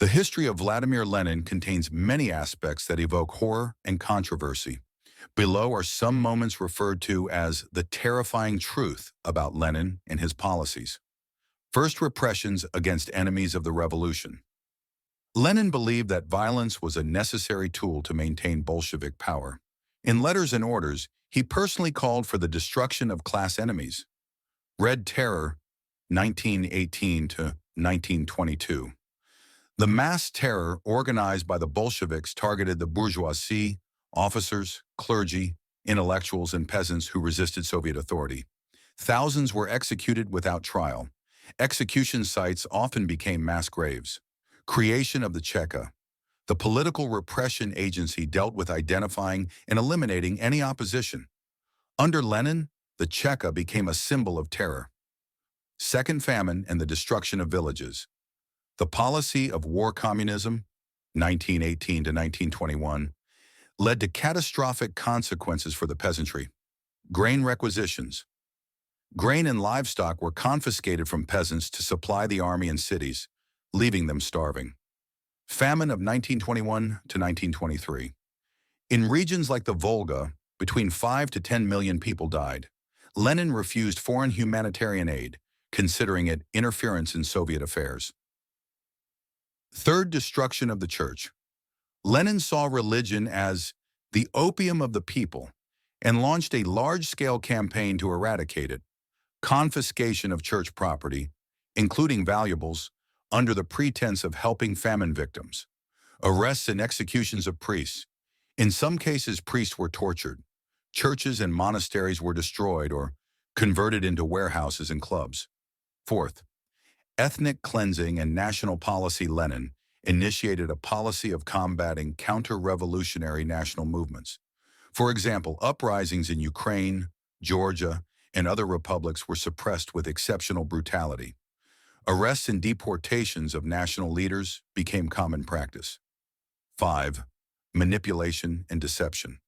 The history of Vladimir Lenin contains many aspects that evoke horror and controversy. Below are some moments referred to as the terrifying truth about Lenin and his policies. First, repressions against enemies of the revolution. Lenin believed that violence was a necessary tool to maintain Bolshevik power. In letters and orders, he personally called for the destruction of class enemies. Red Terror, 1918 to 1922. The mass terror organized by the Bolsheviks targeted the bourgeoisie, officers, clergy, intellectuals, and peasants who resisted Soviet authority. Thousands were executed without trial. Execution sites often became mass graves. Creation of the Cheka. The political repression agency dealt with identifying and eliminating any opposition. Under Lenin, the Cheka became a symbol of terror. Second famine and the destruction of villages. The policy of war communism, 1918 to 1921, led to catastrophic consequences for the peasantry. Grain requisitions. Grain and livestock were confiscated from peasants to supply the army and cities, leaving them starving. Famine of 1921 to 1923. In regions like the Volga, between 5 to 10 million people died. Lenin refused foreign humanitarian aid, considering it interference in Soviet affairs. Third, destruction of the church. Lenin saw religion as the opium of the people and launched a large-scale campaign to eradicate it. Confiscation of church property, including valuables, under the pretense of helping famine victims. Arrests and executions of priests. In some cases, priests were tortured. Churches and monasteries were destroyed or converted into warehouses and clubs. Fourth, ethnic cleansing and national policy. Lenin initiated a policy of combating counter-revolutionary national movements. For example, uprisings in Ukraine, Georgia, and other republics were suppressed with exceptional brutality. Arrests and deportations of national leaders became common practice. 5. Manipulation and deception.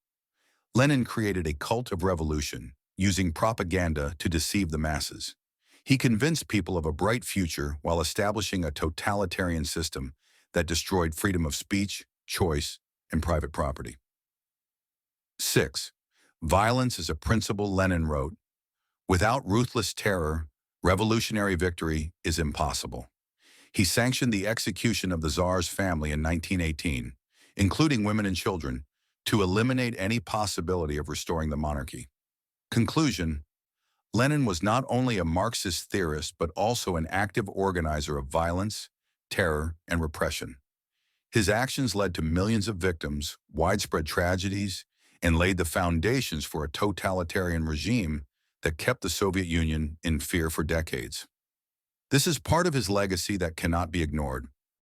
Lenin created a cult of revolution, using propaganda to deceive the masses. He convinced people of a bright future while establishing a totalitarian system that destroyed freedom of speech, choice, and private property. 6. Violence is a principle. Lenin wrote, "Without ruthless terror, revolutionary victory is impossible." He sanctioned the execution of the Tsar's family in 1918, including women and children, to eliminate any possibility of restoring the monarchy. Conclusion: Lenin was not only a Marxist theorist but also an active organizer of violence, terror, and repression. His actions led to millions of victims, widespread tragedies, and laid the foundations for a totalitarian regime that kept the Soviet Union in fear for decades. This is part of his legacy that cannot be ignored.